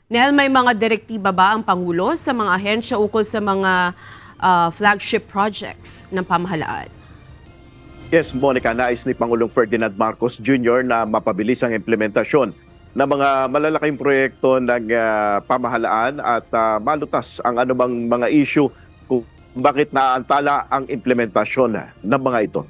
Nel, may mga direktiba ba ang Pangulo sa mga ahensya ukol sa mga flagship projects ng pamahalaan? Yes, Monica, nais ni Pangulong Ferdinand Marcos Jr. na mapabilis ang implementasyon ng mga malalaking proyekto ng pamahalaan at malutas ang anumang mga issue kung bakit naantala ang implementasyon ng mga ito.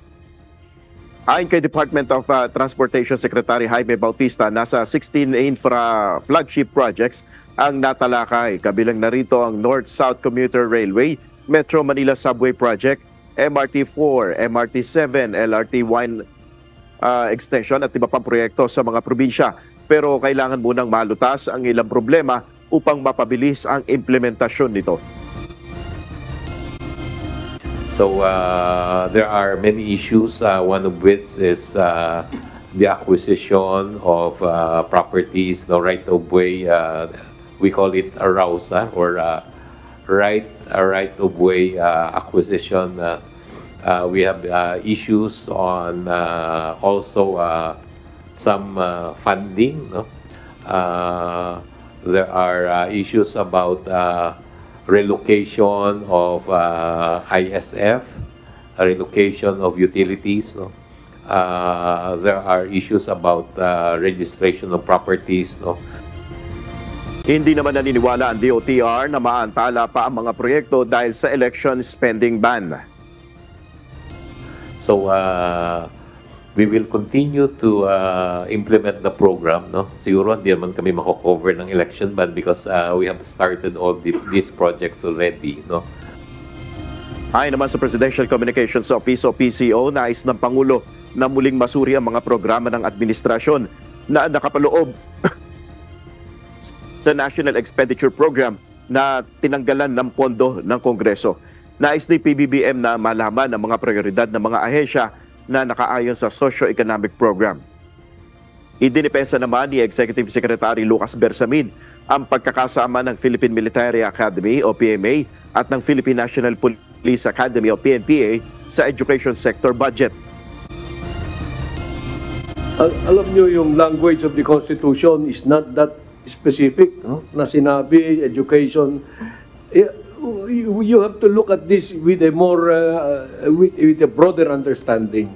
Ayon kay Department of Transportation Secretary Jaime Bautista, nasa 16 infra flagship projects ang natalakay. Kabilang narito ang North-South Commuter Railway, Metro Manila Subway Project, MRT-4, MRT-7, LRT-1 extension at iba pang proyekto sa mga probinsya. Pero kailangan munang malutas ang ilang problema upang mapabilis ang implementasyon nito. So there are many issues, one of which is the acquisition of properties, the right of way, we call it a RAUSA, or right of way acquisition. We have issues on also some funding. No? There are issues about relocation of ISF, relocation of utilities. No? There are issues about registration of properties. No? Hindi naman naniniwala ang DOTR na maantala pa ang mga proyekto dahil sa election spending ban. So we will continue to implement the program. No? Siguro hindi naman kami mako-cover ng election ban because we have started all these projects already. No? Ayon naman sa Presidential Communications Office o PCO, nais ng Pangulo na muling masuri ang mga programa ng administrasyon na nakapaloob sa National Expenditure Program na tinanggalan ng pondo ng Kongreso. Nais ni PBBM na malaman ang mga prioridad ng mga ahensya na nakaayon sa socio-economic program. Idinipensa naman ni Executive Secretary Lucas Bersamin ang pagkakasama ng Philippine Military Academy o PMA at ng Philippine National Police Academy o PNPA sa education sector budget. Alam nyo, yung language of the Constitution is not that specific, no? Na sinabi, education. You have to look at this with a more with a broader understanding.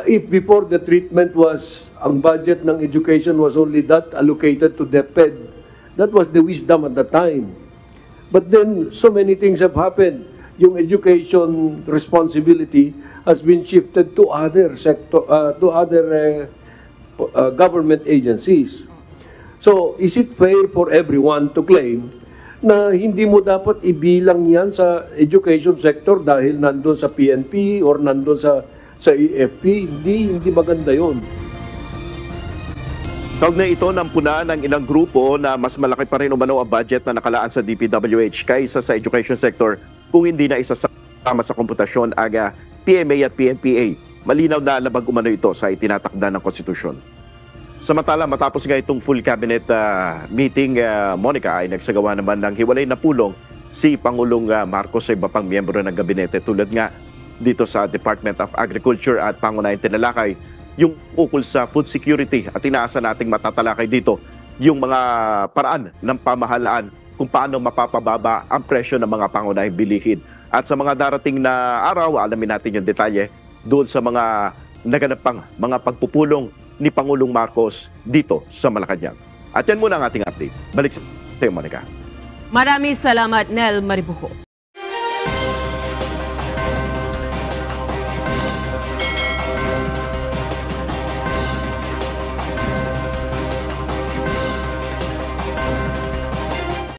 If before the treatment was, ang budget ng education was only that allocated to DepEd, that was the wisdom at the time. But then so many things have happened. Yung education responsibility has been shifted to other sector, to other government agencies. So is it fair for everyone to claim na hindi mo dapat ibilang yan sa education sector dahil nandun sa PNP or nandun sa EFP? Hindi maganda yun. Kaugnay ito ng puna ng ilang grupo na mas malaki pa rin umano ang budget na nakalaan sa DPWH kaysa sa education sector kung hindi na isasama sa komputasyon aga PMA at PNPA. Malinaw na labag umano ito sa itinatakda ng konstitusyon. Samantala, matapos nga itong full cabinet meeting, Monica, ay nagsagawa naman ng hiwalay na pulong si Pangulong Marcos sa iba pang miyembro ng gabinete tulad nga dito sa Department of Agriculture at pangunahing tinalakay yung ukol sa food security at inaasa nating matatalakay dito yung mga paraan ng pamahalaan kung paano mapapababa ang presyo ng mga pangunahing bilihin. At sa mga darating na araw, alamin natin yung detalye doon sa mga naganap pang mga pagpupulong ni Pangulong Marcos dito sa Malacanang. At yan muna ang ating update. Balik sa iyo, Monica. Maraming salamat, Nel Maribuho.